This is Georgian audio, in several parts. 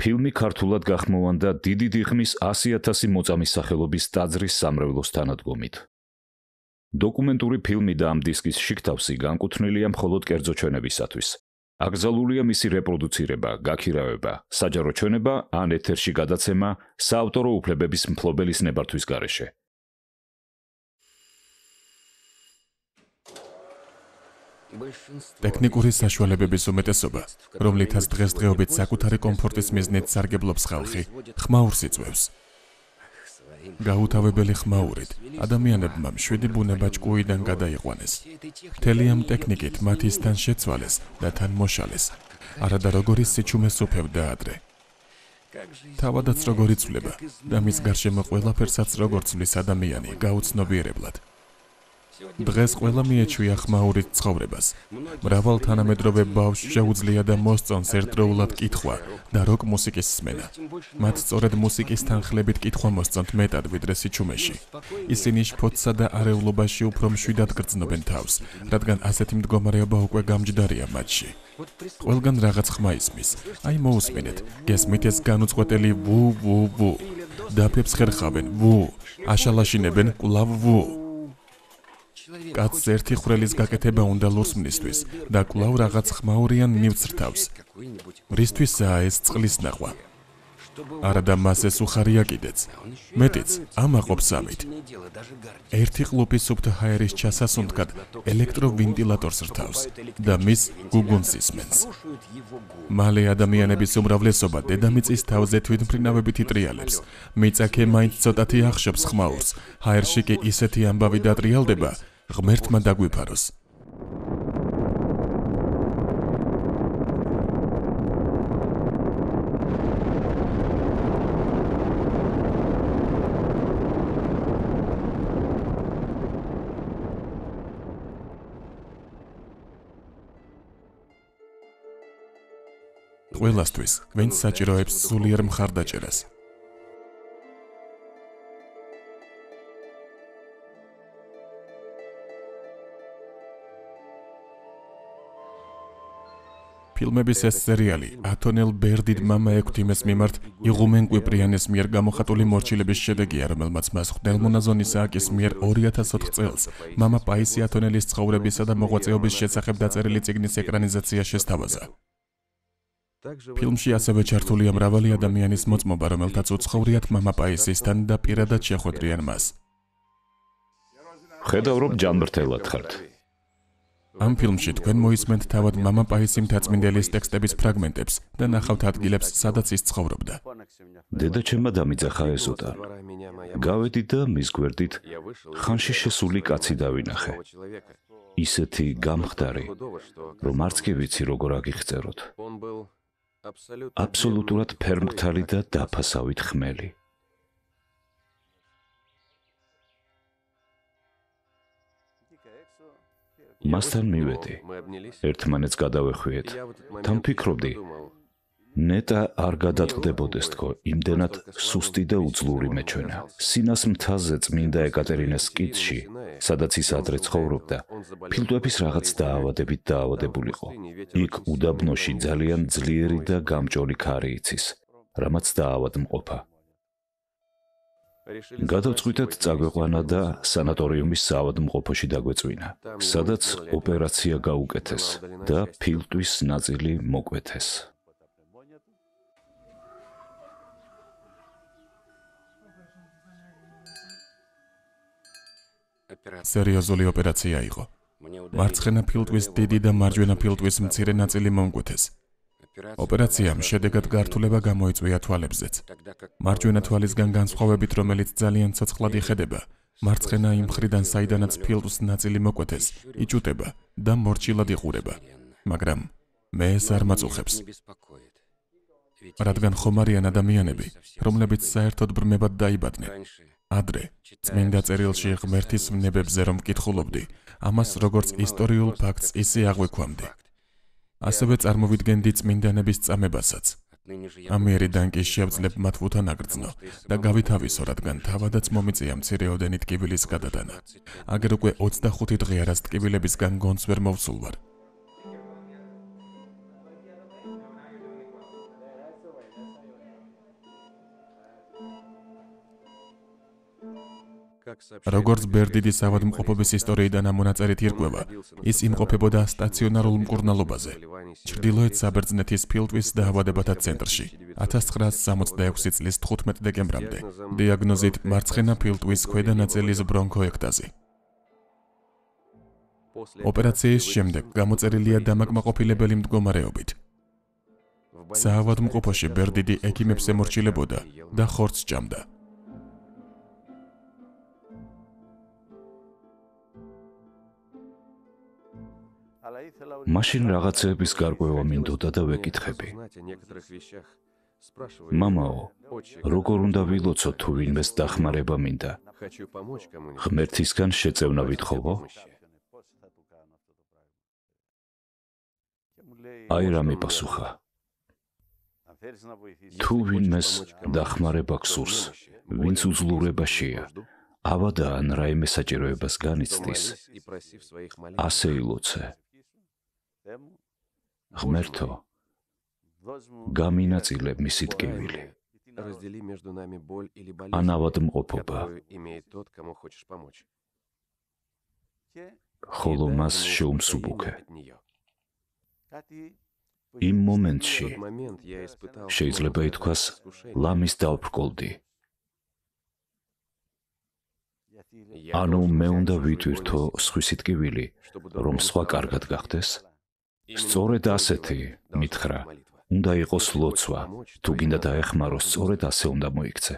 ფილმი ქართულად გახმოვანდა დიდი დიღმის 100,000 მოწამის სახელობის ტაძრის სამრევლოს თანადგომით. დოკუმენტური ფილმი და ამ დისკის შიგთავსი განკუთვნილია მხოლოდ კერძო ჩვენებისათვის. აკრძალულია მისი რეპროდუცირება, გაქირავება, საჯარო ჩვენება ან ეთერში გადაცემა საავტორო უფლებების მფლობელის ნებართვის გარეშე. ტექნიკური საშუალებების უმეტესობა, რომლითაც დღესდღეობით საკუთარი კომფორტის მიზნით სარგებლობს ხალხი, ხმაურს იწვევს. გაუთავებელი ხმაურით ადამიანებმა მშვიდი ბუნება ჭკუიდან გადაიყვანეს. მთელი ამ ტექნიკით მათ ისთან შეცვალეს და თან მოშალეს. არადა როგორი სიჩუმეს უფევდა ადრე. თავადაც როგორ იცვლება და მის გარშემო ყველაფერსაც როგორ ცვლის ადამიანი გაუცნობიერებლად. დღეს ყველა მიეჩვია ხმაურით ცხოვრებას. მრავალ თანამედროვე ბავშვს შეუძლია და მოსწონს ერთდროულად კითხვა და როკ მუსიკის სმენა. მათ სწორედ მუსიკის თანხლებით კითხვა მოსწონთ მეტად ვიდრე სიჩუმეში. ისინი შფოთსა და არეულობაში უფრო მშვიდად გრძნობენ თავს, რადგან ასეთი მდგომარეობა უკვე გამჯდარია მათში. ყველგან რაღაც ხმა ისმის. აი მოусმინეთ, გესმით ეს განუწყვეტელი ვუ ვუ ვუ. დაფებს ხერხავენ ვუ, აშალაშინებენ კვლავ ვუ. კაცს ერთი ხვრელის გაკეთება უნდა ლურსმნისთვის და კვლავ რაღაც ხმაურიან მივცრთავს. რისთვისაა ეს წყლის ნახვა? არადა მას ეს უხარია კიდეც. მეტიც, ამაყობს ამით. ერთი ყლუპი სუფთა ჰაერის ჩასასუნთქად ელექტროვენტილატორს რთავს და მის გუგუნს ისმენს. მალე ადამიანების უმრავლესობა დედამიწის თავზე თვითმფრინავებით იტრიალებს. მიწაქე მაინც ცოტათი ახშობს ხმაურს, ჰაერში კი ისეთი ამბავი დატრიალდება, ღმერთმა დაგვიფაროს. ყველასთვის, ვინც საჭიროებს სულიერ მხარდაჭერას. ფილმების ეს სერიალი ათონელ ბერდიდ მამა ექვთიმეს მიმართ იღუმენ კვიპრიანეს მიერ გამოხატული მორჩილების შედეგია, რომელმაც მას ღვთელმონაზონ ისააკის მიერ 2004 წელს მამა პაისი ათონელის ცხოვრებისა და მოღვაწეობის შესახებ დაწერილი წიგნის ეკრანიზაცია შესთავაზა. ფილმში ასევე ჩართულია მრავალი ადამიანის მოწმობა, რომელთაც უცხოვრიათ მამა პაისისთან და პირადად შეხვედრიან მას. ხედავ, რომ ჯანმრთელად ხართ. ამ ფილმში თქვენ მოისმენთ თავად მამა პაისი მთაწმინდელის ტექსტების ფრაგმენტებს და ნახავთ ადგილებს, სადაც ის ცხოვრობდა. დედაჩემმა დამიძახა ესოტა. გავედი და მის გვერდით ხანში შესული კაცი დავინახე. ისეთი გამხდარი, რომ არც კი ვიცი როგორ აგიღწეროთ. აბსოლუტურად ფერმკთალი და დაფასავით ხმელი. მასთან მივედი. ერთმანეთს გადავეხვიეთ. თან ფიქრობდი, ნეტა არ გადატყდებოდეს თქო, იმდენად სუსტი და უძლური მეჩვენა. სინას მთაზე წმინდა ეკატერინეს კიცში, სადაც ის ადრე ცხოვრობდა, ფილტვების რაღაც დაავადებით დაავადებულიყო. იქ უდაბნოში ძალიან ძლიერი და გამჭოლი ქარი იცის, რამაც დაავადმყოფა. გადავწყვიტეთ წაგვეყვანა და სანატორიუმის საავადმყოფოში დაგვეწვინა, სადაც ოპერაცია გაუკეთეს და ფილტვის ნაწილი მოკვეთეს. სერიოზული ოპერაცია იყო. მარცხენა ფილტვის დიდი და მარჯვენა ფილტვის მცირე ნაწილი მომკვეთეს. ოპერაციამ შედეგად გართულება გამოიწვია თვალებზეც. მარჯვენა თვალისგან განსხვავებით, რომელიც ძალიან ცოცხლად იხედება, მარცხენა იმ მხრიდან, საიდანაც ფილტვის ნაწილი მოკვეთეს, იჭუტება და მორჩილად იყურება. მაგრამ მე ეს არ მაწუხებს. რადგან ხომარიან ადამიანები, რომლებიც საერთოდ ბრმებად დაიბადნენ. ადრე, წმინდა წერილში ღმერთის ვნებებზე რომ მკითხულობდი, ამას როგორც ისტორიულ ფაქტს ისე აღვიქვამდი. ასევე წარმოვიდგენდი წმინდანების წამებასაც. ამიერიდან კი შევძლებ მათ უთანაგრძნო და გავითავისო, რადგან თავადაც მომიწია მცირეოდენი ტკივილის გადატანა. აგერ უკვე 25 დღეა, რაც ტკივილებისგან გონს ვერ მოვსულ ვარ. როგორც ბერდიდის ავადმყოფობის ისტორიიდან ამონაწერით ირკვევა, ის იმყოფებოდა სტაციონარულ მკურნალობაზე, ჩრდილოეთ საბერძნეთის ფილტვის დაავადებათა ცენტრში, 1966 წლის 15 დეკემბრამდე, დიაგნოზით მარცხენა ფილტვის ქვედა ნაწილის ბრონქოექტაზი. ოპერაციის შემდეგ გამოწერილია დამაკმაყოფილებელი მდგომარეობით. საავადმყოფოში ბერდიდი ექიმებს ემორჩილებოდა და ხორცს ჭამდა. მაშინ რაღაცეების გარკვევა მინდოდა და ვეკითხები. მამაო, როგორ უნდა ვილოცო თუ ვინმეს დახმარება მინდა? ღმერთისგან შეწევნა ვითხოვო? აი რა მიპასუხა. თუ ვინმეს დახმარება გსურს, ვინც უძლურებაშია, ავადა ან რაიმე საჭიროებას განიცდის, ასე ილოცე. ღმერთო, გამინაწილე მისი ტკივილი. ან ავადმყოფობა. ხოლო მას შეუმსუბუქე. იმ მომენტში შეიძლება ითქვას ლამის დავბრკოლდი. ანუ მე უნდა ვიტვირთო სხვისი ტკივილი, რომ სხვა კარგად გახდეს? სწორედ ასეთი, მითხრა, უნდა იყოს ლოცვა, თუ გინდა დაეხმარო, სწორედ ასე უნდა მოიქცე.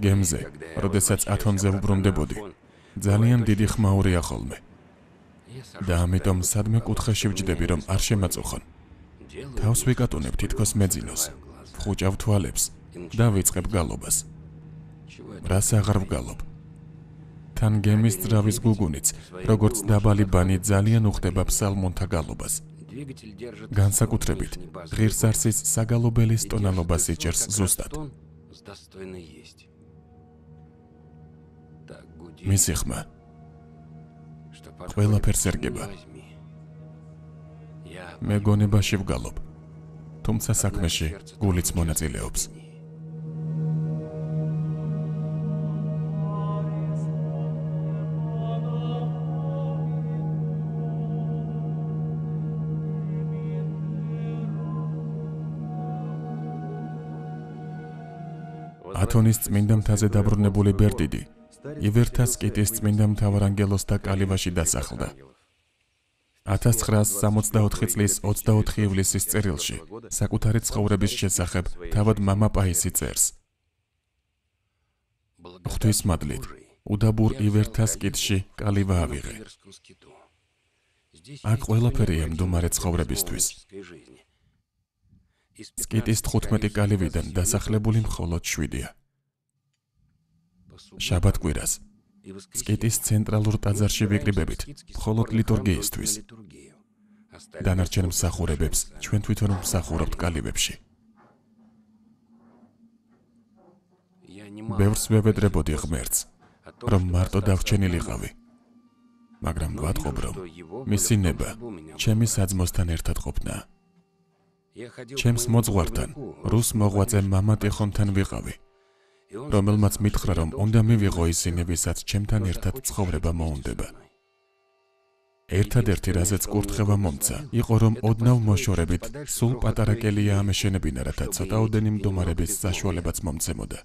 გემზე, როდესაც ათონზე ვუბრუნდებოდი, ძალიან დიდი ხმაურია ხოლმე. და ამიტომ სადმე კუთხეში ვჯდები, რომ არ შემაწუხონ. თავს ვიკატუნებ თითქოს მეძინოს, ვხუჭავ თვალებს და ვიწყებ გალობას. რას აღარ ვგალობ? თან გემის ძრავის გუგუნიც, როგორც დაბალი ბანი ძალიან უხდება ფსალმონთა გალობას. განსაკუთრებით, ღირსარსის საგალობელის ტონალობას იჭერს ზუსტად. მისი ხმა ყველაფერს ერგება. მე გონებაში ვგალობ, თუმცა საქმეში გულიც მონაწილეობს. ათონის წმინდა მთაზე დაბრუნებული ბერდიდი ივერთას კიტის წმინდა მთავარანგელოს და კალივაში დასახლდა. 1964 წლის 24 ივლისის წერილში საკუთარი ცხოვრების შესახებ თავად მამა პაისი წერს. ღვთისმადლით, უდაბურ ივერთას კიტში კალიბა ავიღე. აქ ყველაფერია მდუმარე ცხოვრებისთვის. სკიტის 15 კალივიდან დასახლებული მხოლოდ 7-ია. შაბათ-კვირას სკიტის ცენტრალურ ტაძარში ვიკრიბებით მხოლოდ ლიტურგიისთვის. დანარჩენ მსახურებებს ჩვენ თვითონ ვმსახურობთ კალივებში. ბევრს ვევედრებოდი ღმერთს, რომ მარტო დავრჩენილიყავი. მაგრამ ვატყობ, რომ მისი ნება ჩემი საძმოსთან ერთად ყოფნა. ჩემს მოძღვართან, რუს მოღვაწე მამა ტიხონთან ვიყავი, რომელმაც მითხრა, რომ უნდა მივიღო ისინი, ვისაც ჩემთან ერთად ცხოვრება მოუნდება. ერთადერთი, რაზეც კურთხევა მომცა, იყო, რომ ოდნავ მოშორებით სულ პატარა კელია ამეშენებინა, რათა ცოტაოდენი მდგომარეობის საშუალებაც მომცემოდა.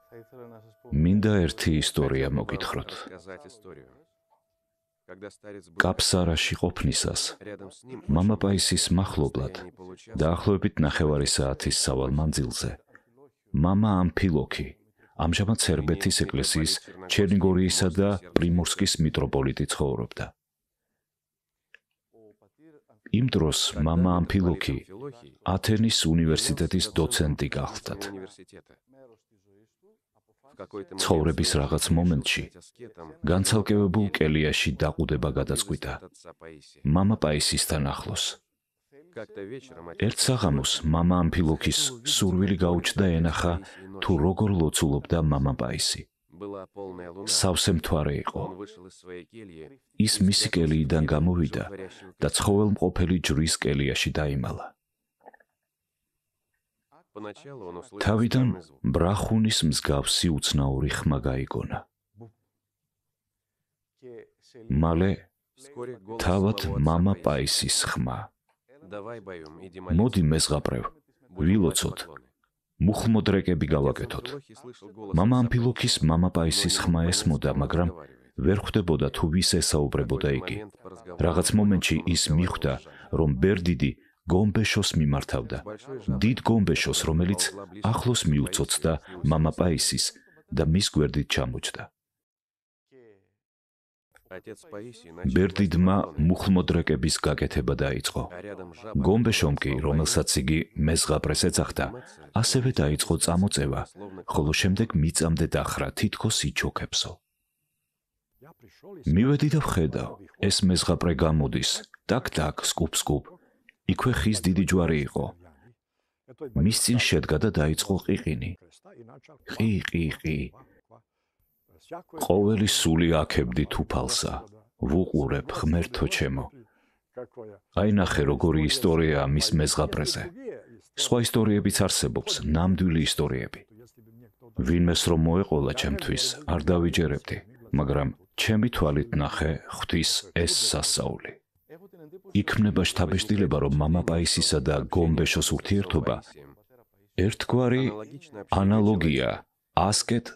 მინდა ერთი ისტორია მოგითხროთ. კაფსარაში ყოფნისას მამა პაისის მახლობლად დაახლოებით 9 საათის სავალ მანძილზე მამა ამფილოქი, ამჟამად სერბეთის ეკლესიის ჩერნიგორიისა და პრიმორსკის მიტროპოლიტი ცხოვრობდა. იმ დროს მამა ამფილოქი ათენის უნივერსიტეტის დოცენტი გახლდათ. ცხოვრების რაღაც მომენტში განცალკევებულ კელიაში დაყუდება გადაწყვიტა მამა პაისისთან ახლოს. ერთ საღამოს მამა ამფილოქის სურვილი გაუჩნდა ენახა თუ როგორ ლოცულობდა მამა პაისი. სავსე მთვარე იყო. ის მისი კელიიდან გამოვიდა და ცხოველმყოფელი ჯვრის კელიაში დაიმალა. თავიდან ბრახუნის მსგავსი უცნაური ხმა გაიგონა. მალე თავად მამა პაისის ხმა. მოდი მეზღაპრევ, ვილოცოთ, მუხლმოდრეკები გავაკეთოთ. მამა ამფილოქის მამა პაისის ხმა ესმოდა, მაგრამ ვერ ხვდებოდა თუ ვის ესაუბრებოდა იგი. რაღაც მომენტში ის მიხვდა, რომ ბერდიდი გომბეშოს მიმართავდა. დიდ გომბეშოს, რომელიც ახლოს მიუწოცდა მამა პაისის და მის გვერდით ჩამოჯდა. ბერდიდმა მუხლმოდრეკების გაკეთება დაიწყო. გომბეშომ კი, რომელსაც იგი მეზღაპრეს ეძახდა, ასევე დაიწყო წამოწევა, ხოლო შემდეგ მიწამდე დახრა თითქოს იჩოქებსო. მივედი და ვხედავ, ეს მეზღაპრე გამოდის, ტაკ-ტაკ, სკუპ-სკუპ. იქვე ხის დიდი ჯვარი იყო. მის წინ შედგა და დაიწყო ყიყინი. ყი. ყოველი სული აქებდი თუფალსა. ვუყურებ, ღმერთო ჩემო. აი ნახე, როგორი ისტორიაა მის მეზღაპრეზე. სხვა ისტორიებიც არსებობს, ნამდვილი ისტორიები. ვინმეს რომ მოეყოლა ჩემთვის, არ დავიჯერებდი, მაგრამ ჩემი თვალით ნახე ღვთის ეს სასწაული. იქმნება შთაბეჭდილება, რომ მამა პაისისა და გომბეშოს ურთიერთობა ერთგვარი ანალოგია ასკეტ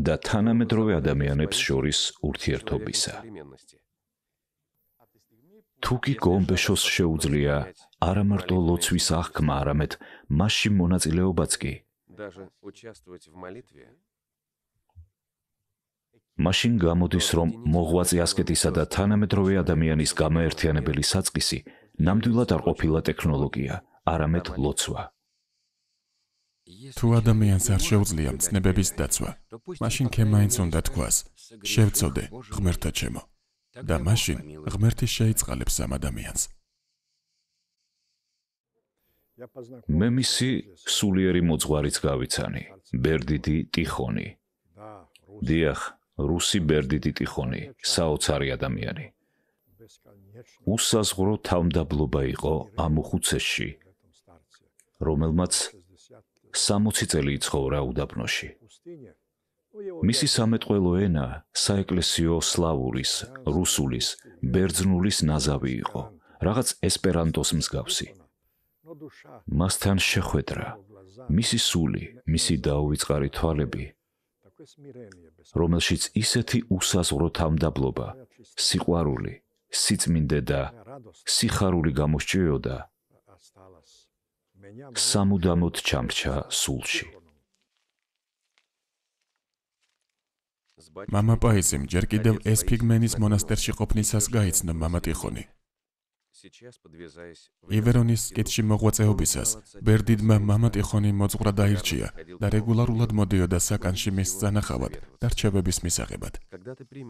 და თანამედროვე ადამიანებს შორის ურთიერთობისა. თუ კი გომბეშოს შეუძლია არა მარტო ლოცვის აღქმა, არამედ მასში მონაწილეობაც კი, მაშინ გამოდის, რომ მოღვაწე ასკეტისა და თანამედროვე ადამიანის გამოერთიანებელი საწყისი ნამდვილად არ ყოფილა ტექნოლოგია, არამედ ლოცვა. თუ ადამიანს არ შეუძლია მცნებების დაცვა, მაშინ ქემაინც უნდა თქვას, შევწოდე, ღმერთო ჩემო, და მაშინ ღმერთი შეიწყალებს ამ ადამიანს. მე მისი სულიერი მოძღვარიც გავიცანი, ბერდიდი ტიხონი. დიახ, რუსი ბერდიდი ტიხონი, საოცარი ადამიანი. უსაზღვრო თავმდაბლობა იყო ამ უხუცესში, რომელმაც 60 წელი იცხოვრა უდაბნოში. მისი სამეტყველო ენა საეკლესიო სლავურის, რუსულის, ბერძნულის ნაზავი იყო, რაღაც ესპერანტოს მსგავსი. მასთან შეხვედრა, მისი სული, მისი დაუვიწყარი თვალები, რომელშიც ისეთი უსაზღვრო თავმდაბლობა, სიყვარული, სიწმინდე და სიხარული გამოსჭიოდა, სამუდამოდ ჩამრჩა სულში. მამა პაისიმ ჯერ კიდევ ესფიგმენის მონასტერში ყოფნისას გაიცნო მამა ტიხონი. ივერონის კითში მოღვაწეობისას ბერდიდმა მამა ტიხონი მოძღვრად აირჩია და რეგულარულად მოდიოდა საკანში მის სანახავად და რჩევების მისაღებად.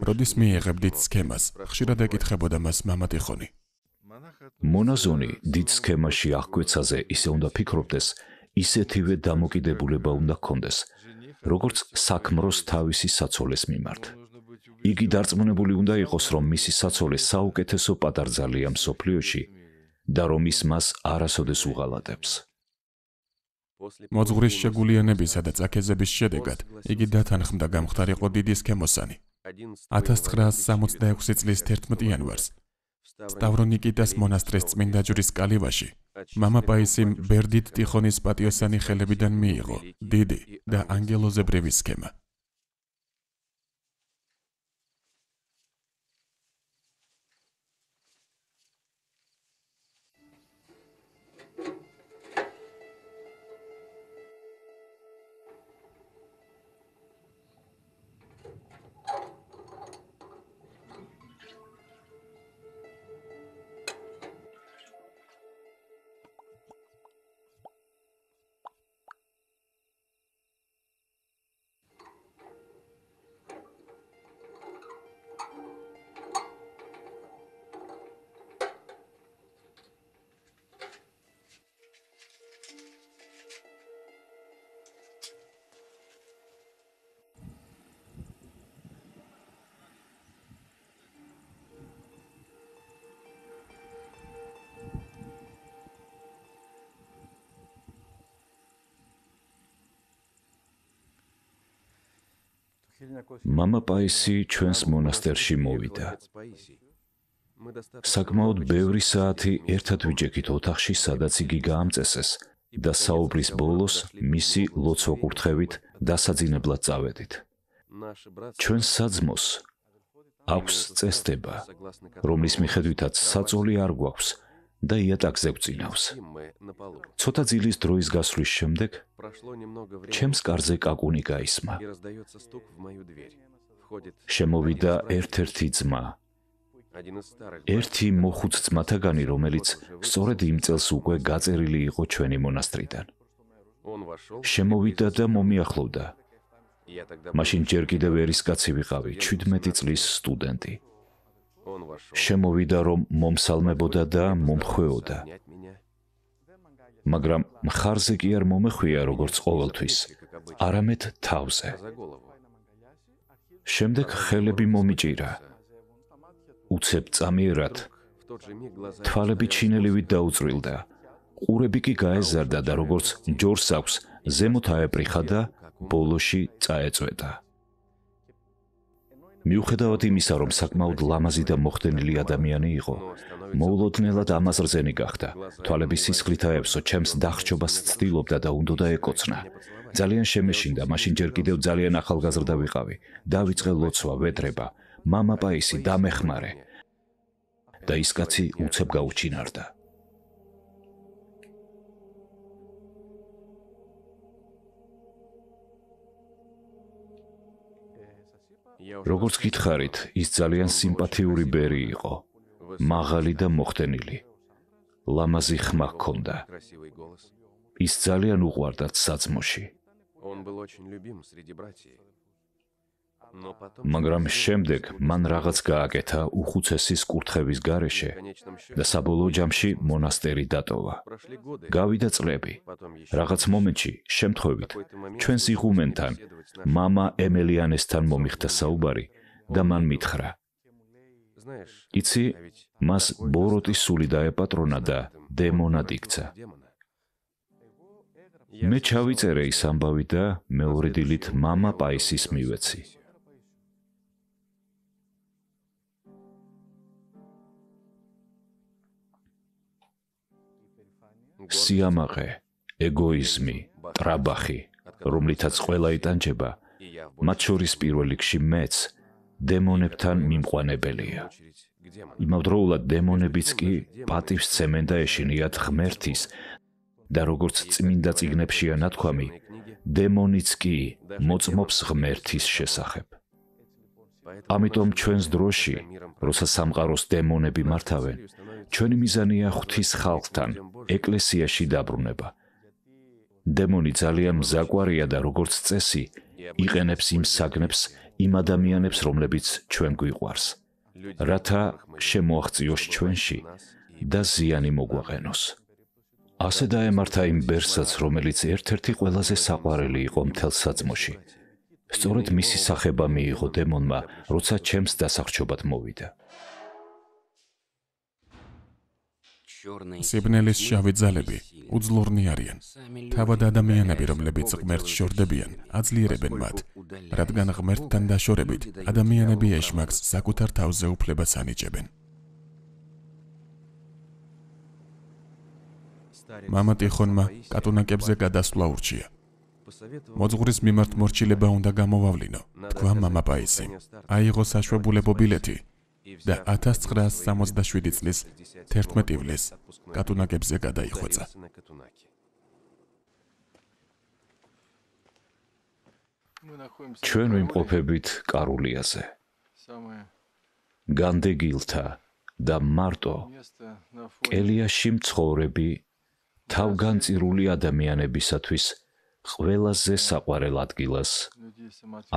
როდის მიიღებდით სქემას, ხშირად ეკითხებოდა მას მამა ტიხონი. მონაზონი დიდ სქემაში აღკვეცაზე ისე უნდა ფიქრობდეს, ისეთივე დამოკიდებულება უნდა ჰქონდეს, როგორც საქმროს თავისი საცოლეს მიმართ. იგი დარწმუნებული უნდა იყოს, რომ მისი საცოლე საუკეთესო პატარძალია მსოფლიოში და რომ ის მას არასოდეს უღალატებს. მოძღვრის შეგულიანებისა და წაქეზების შედეგად იგი დათანხმდა გამხდარიყო დიდი სქემოსანი. 1966 წლის 11 იანვარს სტავრონიკიტას მონასტრის წმინდა ჯვრის კალივაში მამა პაისიმ ბერდით ტიხონის პატიოსანი ხელებიდან მიიღო დიდი და ანგელოზებრივი სქემა. მამა პაისი ჩვენს მონასტერში მოვიდა. საკმაოდ ბევრი საათი ერთად ვიჯექით ოთახში, სადაც იგი გაამწესეს და საუბრის ბოლოს მისი ლოცვა-კურთხევით დასაძინებლად წავედით. ჩვენს საძმოს აქვს წესდება, რომლის მიხედვითაც საწოლი არ გვაქვს და იატაკზე გვწინავს. ცოტა ძილის დროის გასვლის შემდეგ ჩემს კარზე კაკუნი გაისმა. შემოვიდა ერთ-ერთი ძმა. ერთი მოხუც ძმათაგანი, რომელიც სწორედ იმ წელს უკვე გაწერილი იყო ჩვენი მონასტრიდან. შემოვიდა და მომიახლოვდა. მაშინ ჯერ კიდევ ერისკაცი ვიყავი, 17 წლის სტუდენტი. შემოვიდა, რომ მომსალმებოდა და მომხვეოდა. მაგრამ მხარზე კი არ მომეხვია, როგორც ყოველთვის, არამედ თავზე. შემდეგ ხელები მომიჭირა. უცებ წამიერად თვალები ჩინელივით დაუწრილდა. ყურები კი გაეზარდა და როგორც ჯორს აქვს, ზემოთ აეპრიხა და ბოლოში წაეწვედა. მიუხედავად იმისა, რომ საკმაოდ ლამაზი და მოხდენილი ადამიანი იყო, მოულოდნელად ამაზრზენი გახდა. თვალების სისხლით აევსო, ჩემს დახრჩობას ცდილობდა და უნდოდა ეკოცნა. ძალიან შემეშინდა, მაშინ ჯერ კიდევ ძალიან ახალგაზრდა ვიყავი. დავიწყე ლოცვა, ვედრება, მამა პაისი დამეხმარე. და ის კაცი უცებ გაუჩინარდა. როგორც გითხარით, ის ძალიან სიმპათიური ბერი იყო, მაღალი და მოხდენილი. ლამაზი ხმა ჰქონდა. ის ძალიან უყვარდათ საძმოში. მაგრამ შემდეგ მან რაღაც გააკეთა უხუცესის კურთხევის გარეშე და საბოლოო ჯამში მონასტერი დატოვა. გავიდა წლები. რაღაც მომენტში, შემთხვევით, ჩვენს იღუმენთან, მამა ემელიანესთან მომიხდა საუბარი და მან მითხრა: იცი, მას ბოროტის სული დაეპატრონა და დემონად იქცა. მე ჩავიწერე ის ამბავი და მეორე დილით მამა პაისის მივეცი. სიამაყე, ეგოიზმი, ტრაბახი, რომლითაც ყველა იტანჯება, მათ შორის პირველ რიგში მეც, დემონებთან მიმყვანებელია. იმავდროულად დემონებიც კი პატივს სცემენ და ეშინიათ ღმერთის და როგორც წმინდა წიგნებშია ნათქვამი, დემონიც კი მოწმობს ღმერთის შესახებ. ამიტომ ჩვენს დროში, როცა სამყაროს დემონები მართავენ, ჩვენი მიზანია ღვთის ხალხთან, ეკლესიაში დაბრუნება. დემონი ძალიან მზაკვარია და როგორც წესი, იყენებს იმ საგნებს, იმ ადამიანებს, რომლებიც ჩვენ გვიყვარს, რათა შემოაღწიოს ჩვენში და ზიანი მოგვაყენოს. ასე დაემართა იმ ბერსაც, რომელიც ერთ-ერთი ყველაზე საყვარელი იყო მთელ საძმოში. სწორედ მისი სახება მიიღო დემონმა, როცა ჩემს დასახრჩობად მოვიდა. სიბნელის შავი ძალები უძლურნი არიან. თავად ადამიანები, რომლებიც ღმერთს შორდებიან, აძლიერებენ მათ, რადგან ღმერთთან დაშორებით ადამიანები ეშმაკს საკუთარ თავზე უფლებას ანიჭებენ. მამა ტიხონმა კატუნაკებზე გადასვლა ურჩია. მოძღვრის მიმართ მორჩილება უნდა გამოვავლინო, თქვა მამა პაისი. აიღო საშვებულებო ბილეთი და 1967 წლის 11 ივლისს კატუნაკებზე გადაიხვეწა. ჩვენ ვიმყოფებით კარულიაზე. განდეგილთა და მარტო კელიაში მცხოვრები თავგანწირული ადამიანებისათვის ყველაზე საყვარელ ადგილას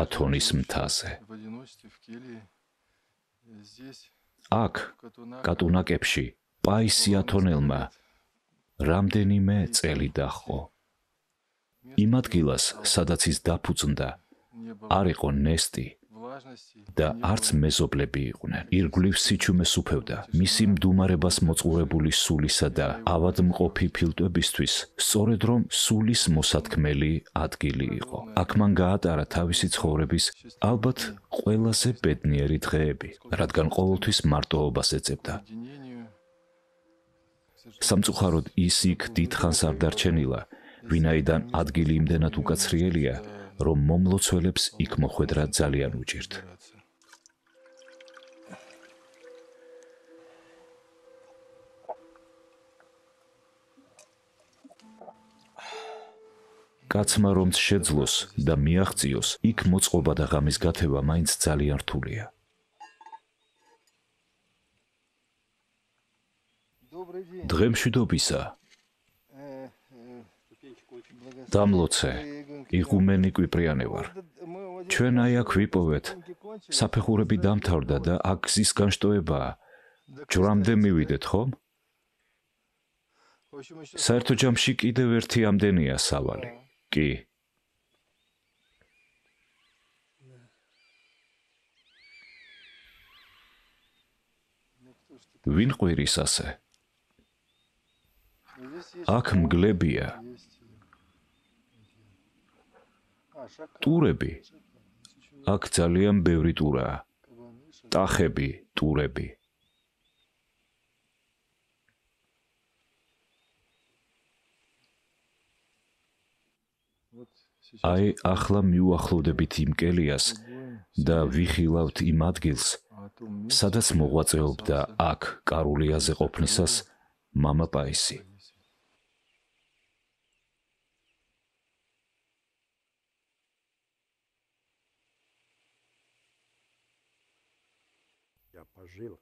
ათონის მთაზე. აქ კატუნაკებში პაისი ათონელმა რამდენიმე წელი დაჰყო. იმ ადგილას, სადაც ის დაფუძნდა, არ იყო ნესტი და არც მეზობლები იყვნენ. ირგვლივ სიჩუმე სუფევდა. მისი მდუმარებას მოწყურებული სულისა და ავადმყოფი ფილტვებისთვის სწორედ რომ სულის მოსათქმელი ადგილი იყო. აქ მან გაატარა თავისი ცხოვრების ალბათ ყველაზე ბედნიერი დღეები, რადგან ყოველთვის მარტოობას ეძებდა. სამწუხაროდ ის იქ დიდხანს არ დარჩენილა, ვინაიდან ადგილი იმდენად უკაცრიელია, რომ მომლოცველებს იქ მოხვედრა ძალიან უჭირთ. კაცმა რომც შეძლოს და მიაღწიოს, იქ მოწყობა და ღამის გათევა მაინც ძალიან რთულია. დღემშვიდობისა დამლოცე, იღუმენი კვიპრიანე ვარ. ჩვენ აი აქ ვიპოვეთ. საფეხურები დამთავრდა და აქ გზის განშტოებაა. ჯვრამდე მივიდეთ, ხომ? საერთო ჯამში კიდევ ერთი ამდენია სავალი. კი. ვინ ყვირის ასე? აქ მგლებია. ტურები. აქ ძალიან ბევრი ტურაა. ტახები, ტურები. აი, ახლა მივუახლოვდებით იმ კელიას და ვიხილავთ იმ ადგილს, სადაც მოღვაწეობდა აქ კარულიაზე ყოფნისას მამა პაისი.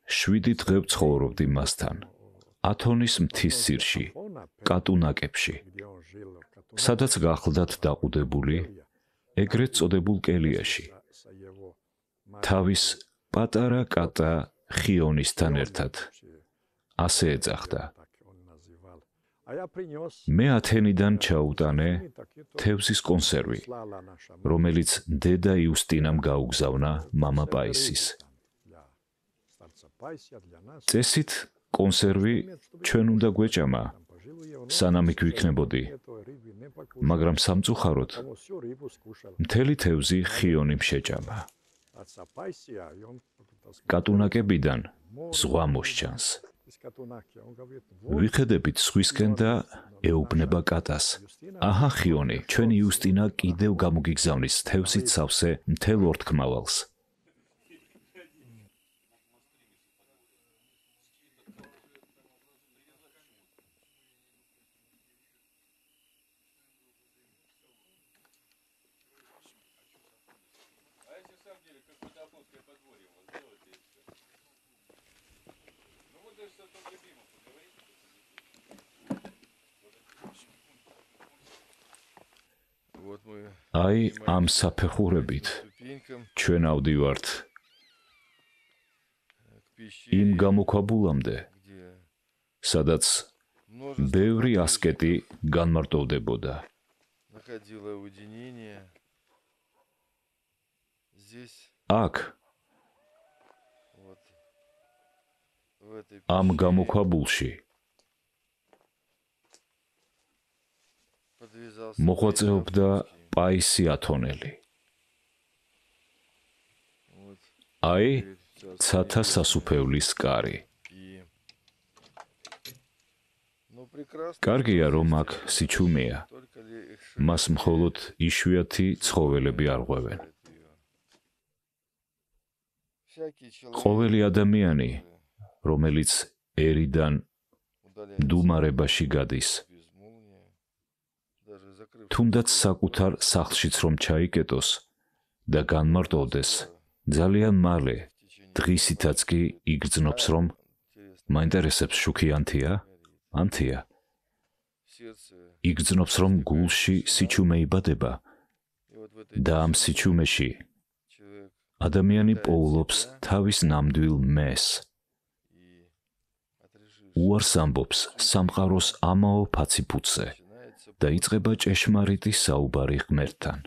შვიდი დღე ვცხოვრობდი მასთან. ათონის მთის ძირში, კატუნაკებში, სადაც გახლდათ დაყუდებული, ეგრეთ წოდებულ კელიაში, თავის პატარა კატა ხიონისთან ერთად. ასე ეძახდა. მე ათენიდან ჩაუტანე თევზის კონსერვი, რომელიც დედა იუსტინამ გაუგზავნა მამა პაისის. წესით კონსერვი ჩვენ უნდა გვეჭამა, სანამ იქ ვიქნებოდი, მაგრამ სამწუხაროდ მთელი თევზი ხიონიმ შეჭამა. კატუნაკებიდან ზღვა მოსჩანს. ვიხედებით სხვისკენ და ეუბნება კატას. აჰა ხიონი, ჩვენი იუსტინა კიდევ გამოგიგზავნის თევზით სავსე მთელ ორთქმავალს. აი, ამ საფეხურებით ჩვენ ავდივართ იმ გამოქვაბულამდე, სადაც ბევრი ასკეტი განმარტოვდებოდა. აქ ამ გამოქვაბულში მოღვაწეობდა პაისი ათონელი. აი, ცათა სასუფევლის კარი. კარგია, რომ აქ სიჩუმეა. მას მხოლოდ იშვიათი ცხოველები არ ღვევენ. ყოველი ადამიანი, რომელიც ერიდან მდუმარებაში გადის, თუნდაც საკუთარ სახლშიც რომ ჩაიკეტოს და განმარტოვდეს, ძალიან მალე დღისითაც კი იგრძნობს, რომ მაინტერესებს შუქი ანთია? ანთია. იგრძნობს, რომ გულში სიჩუმე იბადება და ამ სიჩუმეში ადამიანი პოულობს თავის ნამდვილ მეს. უარს ამბობს სამყაროს ამაო ფაციფუცზე და იწყება ჭეშმარიტი საუბარი ღმერთთან.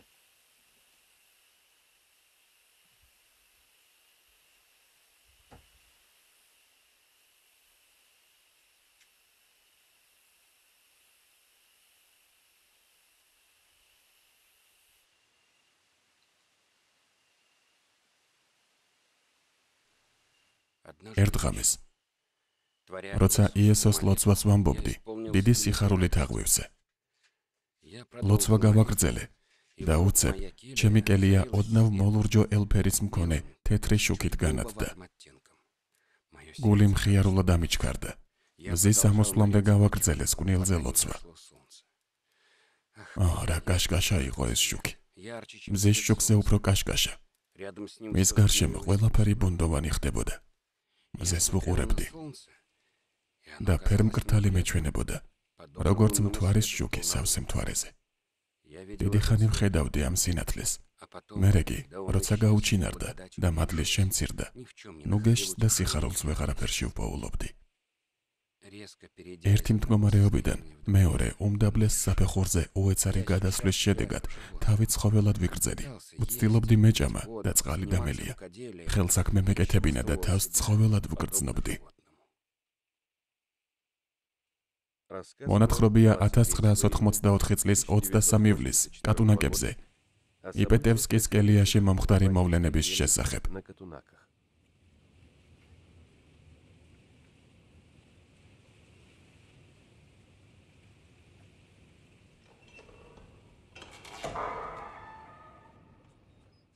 ერთ ღამეს, როცა იესოს ლოცვას ვამბობდი, დიდი სიხარულით აღვივსე. ლოცვა გავაგრძელე და უცებ, ჩემი კელია ოდნავ მოლურჯო ელფერის მქონე თეთრი შუქით განათდა. გული მხიარულად ამიჩქარდა. მზის ამოსვლამდე გავაგრძელეს კვნილზე ლოცვა. რა კაშკაშა იყო ეს შუქი. მზის შუქზე უფრო კაშკაშა. მის გარშემო ყველაფერი ბუნდოვანი ხდებოდა. მზეს ვუყურებდი და ფერმკრთალი მეჩვენებოდა, როგორც მთვარის შუქი სავსე მთვარეზე. დიდი ხანი ვხედავდი ამ სინათლეს. მერე კი, როცა გაუჩინარდა და მადლის შემცირდა, ნუგეშს და სიხარულს ვეღარაფერში ვპოულობდი. ერთი მდგომარეობიდან მეორე უმდაბლეს საფეხურზე უეცარი გადასვლის შედეგად თავი ცხოველად ვიგრძელი. ვცდილობდი მეჭამა და წყალი დამელია. ხელსაქმე მეკეთებინა და თავს ცხოველად ვგრძნობდი. მონათხრობია 1984 წლის 23 ივლისს კატუნაკებზე, იპეტევსკის კელიაში მომხდარი მოვლენების შესახებ.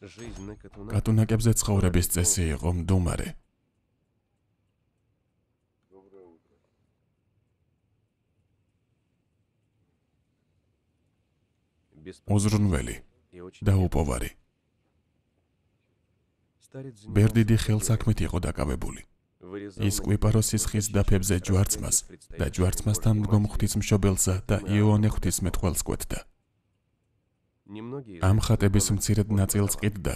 კატუნაკებზე ცხოვრების წესი იყო მდუმარე. უზრუნველი და უპოვარი. ბერდიდი ხელსაქმით იყო დაკავებული. ის კვიპაროსის ხის დაფებზე ჯვარცმას და ჯვარცმასთან მდგომ ღვთისმშობელსა და იოანე ღვთისმეტყველს კვეთდა. ამ ხატების მცირედ ნაწილს ყიდდა,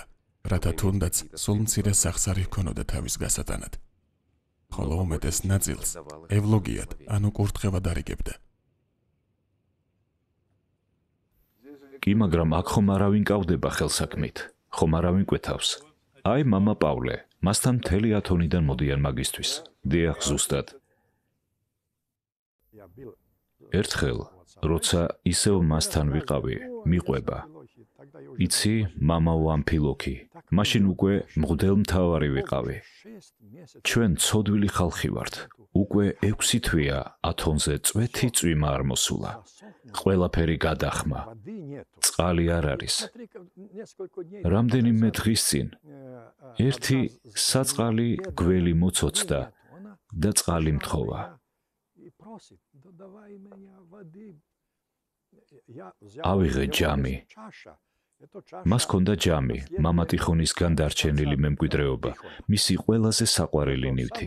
რათა თუნდაც სულ მცირე სახსარი ჰქონოდა თავის გასატანად. ხოლო უმეტეს ნაწილს ევლოგიად, ანუ კურთხევად არიგებდა. კი, მაგრამ აქ ხომ არავინ კავდება ხელსაქმით, ხომ არავინ კვეთავს. აი მამა პავლე, მასთან მთელი ათონიდან მოდიან მაგისთვის. დიახ, ზუსტად. ერთხელ, როცა ისევ მასთან ვიყავი, მიყვება. იცი, მამაო ამფილოქი, მაშინ უკვე მღვდელმთავარი ვიყავი. ჩვენ ცოდვილი ხალხი ვართ. უკვე 6 თვეა ათონზე წვეთი წვიმა არ მოსულა. ყველაფერი გადახმა. წყალი არ არის. რამდენიმე დღის წინ ერთი საწყალი გველი მოცოცდა და წყალი მთხოვა. ავიღე ჯამი. მას ჰქონდა ჯამი, მამა ტიხონისგან დარჩენილი მემკვიდრეობა, მისი ყველაზე საყვარელი ნივთი.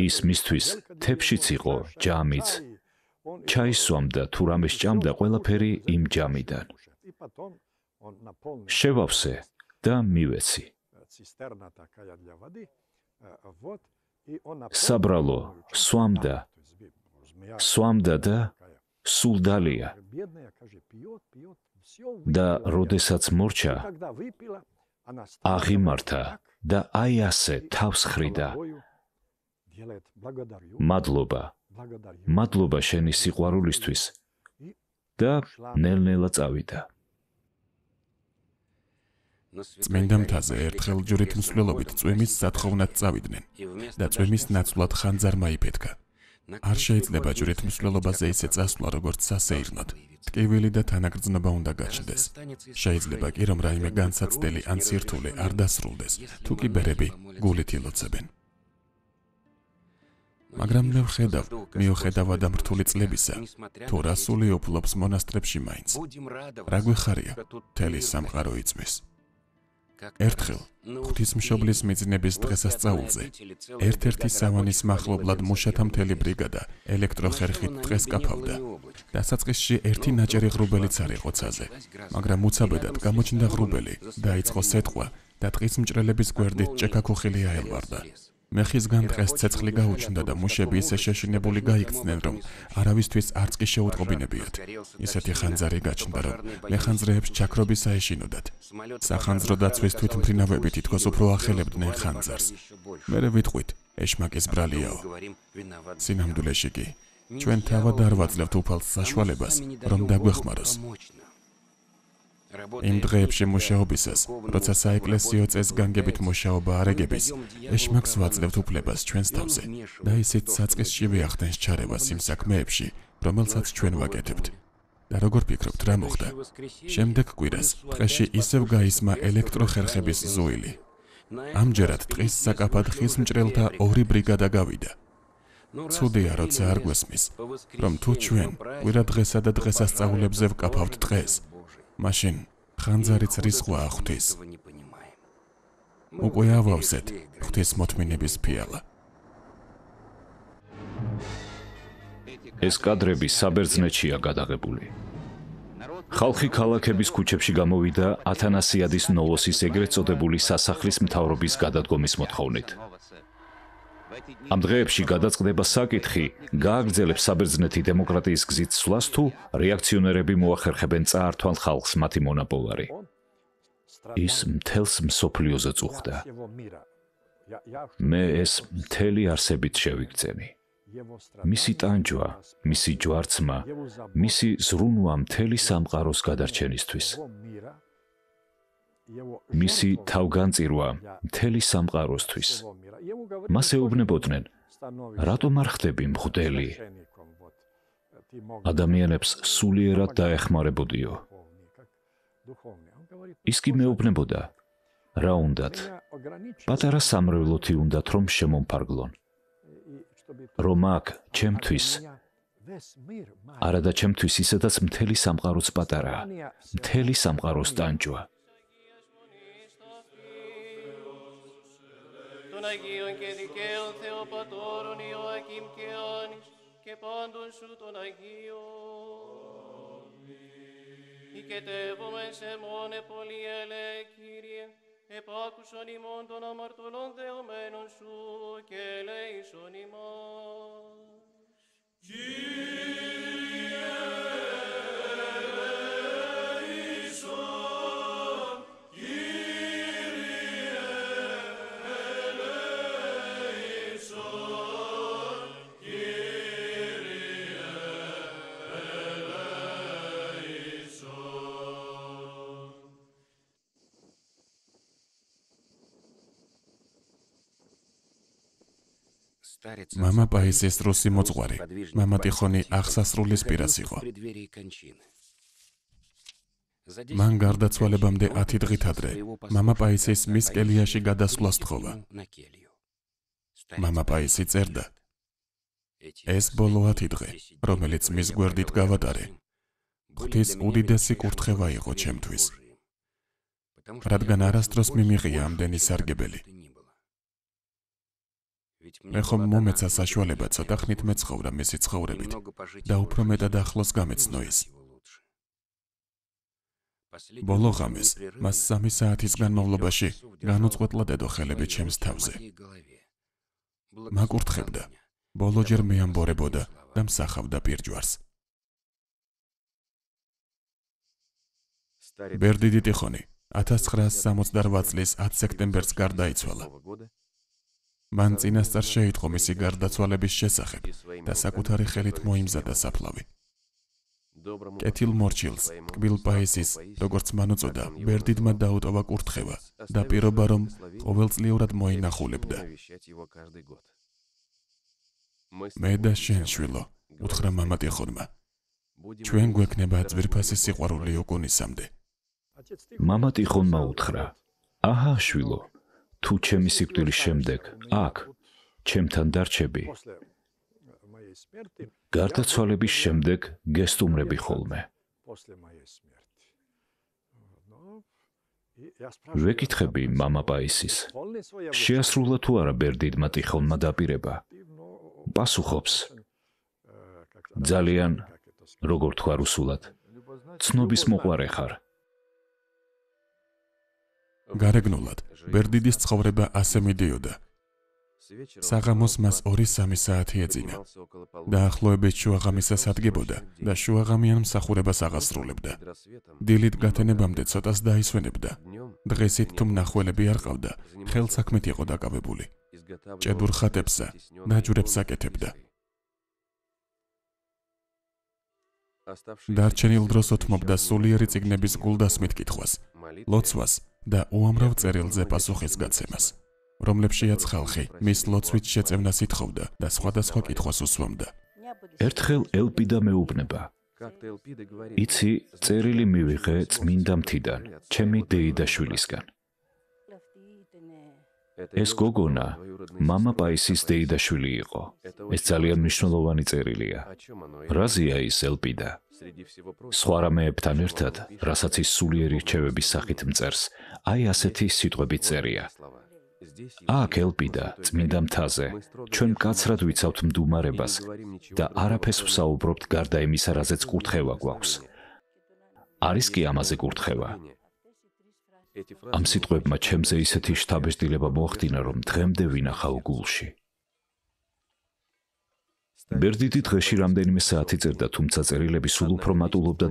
ის მისთვის თეფშიც იყო, ჯამიც. ჩაისვამდა თუ რამე სჭამდა ყველაფერი იმ ჯამიდან. შევავსე და მივეცი. საბრალო სვამდა და სულ დალია. და როდესაც მორჩა, აღიმართა და აი ასე თავს ხრიდა. მადლობა შენი სიყვარულისთვის და ნელ-ნელა წავიდა. წმინდა მთაზე ერთხელ ჯვრით მსვლელობით წვიმის სათხოვნად წავიდნენ და წვიმის ნაცვლად ხანძარმა იფეთქა. არ შეიძლება ჯვრითმსვლელობაზე ისე წასვლა, როგორც სასეირნოდ. ტკივილი და თანაგრძნობა უნდა გაჩნდეს. შეიძლება კი რომ რაიმე განსაცდელი ან სირთულე არ დასრულდეს, თუ კი ბერები გულით ილოცებენ. მაგრამ მე ვხედავ, მიუხედავად ამ რთული წლებისა, თუ რასული უფლობს მონასტრებში მაინც. რა გვიხარია, მთელი სამყარო იწვის. ერთხელ, ღვთისმშობლის მიძინების დღესასწაულზე, ერთ-ერთი სავანის მახლობლად მუშათა მთელი ბრიგადა ელექტროხერხით დღეს კაფავდა. დასაწყისში ერთი ნაჭერი ღრუბელიც არ იყო ცაზე, მაგრამ უცაბედად გამოჩნდა ღრუბელი, დაიწყო სეტყვა და ტყის მჭრელების გვერდით ჭექაქუხილი აელვარდა. მეხისგან დღეს ცეცხლი გაუჩნდა და მუშები ისე შეშინებული გაიქცნენ, რომ არავისთვის არც კი შეუტყობინებიათ. ისეთი ხანძარი გაჩნდა, რომ მეხანძრეებს ჩაქრობი საეშინოდათ. სახანძრო დაცვის თვითმფრინავები თითქოს უფრო ახელებდნენ ხანძარს. მერე ვიტყვით, ეშმაკის ბრალიაო. სინამდვილეში კი, ჩვენ თავად არ ვაძლევთ უფალს საშუალებას, რომ დაგვეხმაროს. იმ დღეებში მუშაობისას, როცა საეკლესიო წესგანგებით მუშაობა არეგების, ეშმაკს ვაძლევთ უფლებას ჩვენს თავზე და ისიც საწყისშივე ახდენს ჩარევას იმ საქმეებში, რომელსაც ჩვენ ვაკეთებთ. და როგორ ფიქრობთ, რა მოხდა? შემდეგ კვირას ტყეში ისევ გაისმა ელექტროხერხების ზუილი. ამჯერად ტყის საკაფად ხის მჭრელთა 2 ბრიგადა გავიდა. ცუდია, როცა არ გვესმის, რომ თუ ჩვენ კვირა დღესა და დღესასწაულებზე ვკაფავთ დღეს, მაშინ ხანძარიც რისხვაა ღვთის. უკვე ავავსეთ ღვთის მოთმინების ფიალა. ეს კადრები საბერძნეთშია გადაღებული. ხალხი ქალაქების ქუჩებში გამოვიდა ათანასიადის ნოვოსის ეგრეთ წოდებული სასახლის მთავრობის გადადგომის მოთხოვნით. ამ დღეებში გადაწყდება საკითხი, გააგრძელებს საბერძნეთი დემოკრატიის გზით სვლას თუ რეაქციონერები მოახერხებენ წაართვან ხალხს მათი მონაპოლარი. ის მთელს მსოფლიოზე წუხდა. მე ეს მთელი არსებით შევიგრძენი. მისი ტანჯვა, მისი ჯვარცმა, მისი ზრუნვა მთელი სამყაროს გადარჩენისთვის. მისი თავგანწირვა მთელი სამყაროსთვის. მას ეუბნებოდნენ, რატომ არ ხდები მღვდელი? ადამიანებს სულიერად დაეხმარებოდიო. ის კი მეუბნებოდა, რა უნდათ? პატარა სამრევლოთი უნდათ, რომ შემომფარგლონ. რომ აქ ჩემთვის, არადა ჩემთვის ისედაც მთელი სამყაროც პატარაა, მთელი სამყაროს ტანჯვა. Τον Αγίον και δικαίων Θεοπατώρων Ιωακήμ και Άνης και πάντων σου των Αγίων. Οικετεύομεν σε μόνε πολύ ελέ, Κύριε, επάκουσον ημών των αμαρτωλών δεωμένων σου και ελέησον ημάς. Κύριε, ελέησον, მამა პაისის რუსი მოძღვარი, მამა ტიხონი აღსასრულის პირას იყო. მან გარდაცვალებამდე 10 დღით ადრე, მამა პაისის მის კელიაში გადასვლას თხოვა. მამა პაისი წერდა, ეს ბოლო 10 დღე, რომელიც მის გვერდით გავატარე, ღვთის უდიდესი კურთხევა იყო ჩემთვის, რადგან არასდროს მიმიღია ამდენი სარგებელი. მე ხომ მომეცა საშუალება ცოტა ხნით მეცხოვრა მისი ცხოვრებით და უფრო მეტად ახლოს გამეცნო ის. ბოლო ღამეს მას 3 საათის განმავლობაში განუწყვეტლად ედო ხელები ჩემს თავზე. მაკურთხებდა, ბოლოჯერ მეამბორებოდა და მსახავდა პირჯვარს. ბერდიდი ტიხონი 1968 წლის 10 სექტემბერს გარდაიცვალა. მან წინასწარ შეიტყო მისი გარდაცვალების შესახებ და საკუთარი ხელით მოიმზადა საფლავი. კეთილ მორჩილს, ტკბილ პაისის, როგორც მან უწოდა, ბერდიდმა დაუტოვა კურთხევა და პირობა, რომ ყოველწლიურად მოინახულებდა. მე და შენ შვილო, უთხრა მამა ტიხონმა. ჩვენ გვექნება ძვირფასი სიყვარული ოკონისამდე. მამა ტიხონმა უთხრა: აჰა შვილო, თუ ჩემი სიკვდილის შემდეგ აქ ჩემთან დარჩები, გარდაცვალების შემდეგ გესტუმრები ხოლმე. ვეკითხები მამა პაისის, შეასრულა თუ არა ბერდიდმა ტიხონმა დაპირება. პასუხობს: ძალიან, როგორ თქვა რუსულად, ცნობის მოყვარე ხარ. გარეგნულად, ბერდიდის ცხოვრება ასე მიდიოდა. საღამოს მას 2-3 საათი ეძინა. დაახლოებით შუაღამისას ადგებოდა და შუაღამიან მსახურებას აღასრულებდა. დილით გათენებამდე ცოტას დაისვენებდა. დღესით თუ მნახველები არ ყავდა, ხელსაქმით იყო დაკავებული. ჭედურ ხატებსა, ნაჯვრებს აკეთებდა. დარჩენილ დროს უთმობდა სულიერი წიგნების გულდასმით კითხვას, ლოცვას და უამრავ წერილზე პასუხის გაცემას, რომლებშიაც ხალხი მის ლოცვით შეწევნას ითხოვდა და სხვადასხვა კითხვას უსვამდა. ერთხელ ელპიდა მეუბნება: იცი, წერილი მივიღე წმინდა მთიდან, ჩემი დეიდაშვილისგან. ეს გოგონა მამა პაისის დეიდაშვილი იყო. ეს ძალიან მნიშვნელოვანი წერილია. რაზეა ის ელპიდა? სხვა რამეებთან ერთად, რასაც ის სულიერი რჩევების სახით მწერს, აი ასეთი სიტყვებით წერია: აქ ელპიდა, წმინდა მთაზე, ჩვენ მკაცრად ვიცავთ მდუმარებას და არაფერს ვსაუბრობთ გარდა იმისა, რაზეც კურთხევა გვაქვს. არის კი ამაზე კურთხევა. ამ სიტყვებმა ჩემზე ისეთი შთაბეჭდილება მოახდინა, რომ დღემდე ვინახავ გულში. ბერდიდი დღეში რამდენიმე საათი წერდა, თუმცა წერილები სულ უფრო მატულობდა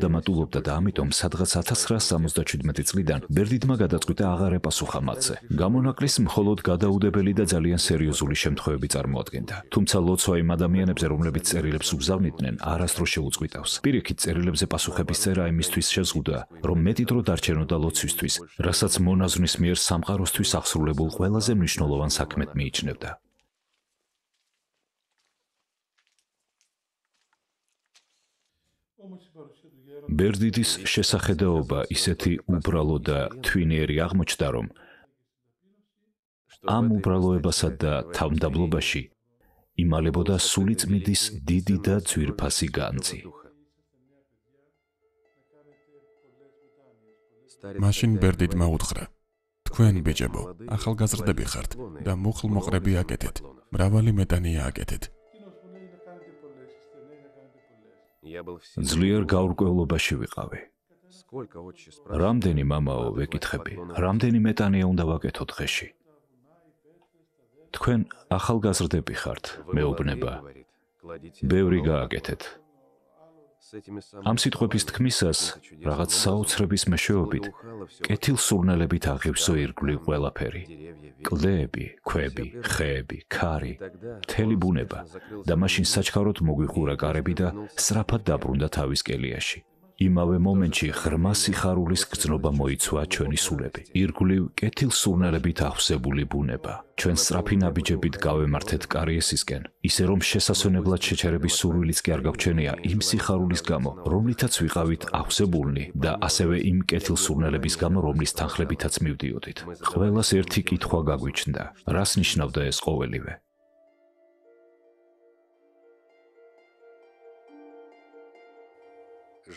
და ამიტომ სადღაც 1977 წლიდან ბერდიდმა გადაწყვიტა აღარ ეპასუხა მათზე. გამონაკლის მხოლოდ გადაუდებელი და ძალიან სერიოზული შემთხვევები წარმოადგენდა. თუმცა ლოცვა იმ ადამიანებზე, რომლებიც წერილებს უგზავნიდნენ, არასდროს შეუწყვიტავს. პირიქით, წერილებზე პასუხების წერა იმისთვის შეზღუდა, რომ მეტი დრო დარჩენოდა ლოცვისთვის, რასაც მონაზვნის მიერ სამყაროსთვის აღსრულებულ ყველაზე მნიშვნელოვან საქმედ მიიჩნევდა. ბერდიდის შესახედაობა ისეთი უბრალო და თვინიერი აღმოჩნდა, რომ ამ უბრალოებასა და თავმდაბლობაში იმალებოდა სულიწმიდის დიდი და ძვირფასი განძი. მაშინ ბერდიდმა უთხრა: თქვენ ბიჭებო, ახალგაზრდები ხართ და მუხლმოყრები აკეთეთ, მრავალი მეტანია აკეთეთ. ძლიერ გაურკვევლობაში ვიყავი. რამდენი მამაო, ვეკითხები, რამდენი მეტანია უნდა ვაკეთო დღეში? თქვენ ახალგაზრდები ხართ, მეუბნება. ბევრი გააკეთეთ. ამ სიტყვების თქმისას, რაღაც საოცრების მეშვეობით, კეთილსურნელებით აღივსო ირგვლივ ყველაფერი. კლდეები, ქვები, ხეები, ქარი, მთელი ბუნება და მაშინ საჩქაროდ მოგვიხურა კარები და სწრაფად დაბრუნდა თავის კელიაში. იმავე მომენტში ღრმა სიხარულის გრძნობა მოიცვა ჩვენი სულები. ირგვლივ კეთილსურნელებით აღვსებული ბუნება. ჩვენ სწრაფი ნაბიჯებით გავემართეთ კარიესისკენ, ისე რომ შესასვენებლად შეჩერების სურვილიც კი არ გაგვჩენია იმ სიხარულის გამო, რომლითაც ვიყავით აღვსებულნი და ასევე იმ კეთილსურნელების გამო, რომლის თანხლებითაც მივდიოდით. ყველას ერთი კითხვა გაგვიჩნდა: რას ნიშნავდა ეს ყოველივე?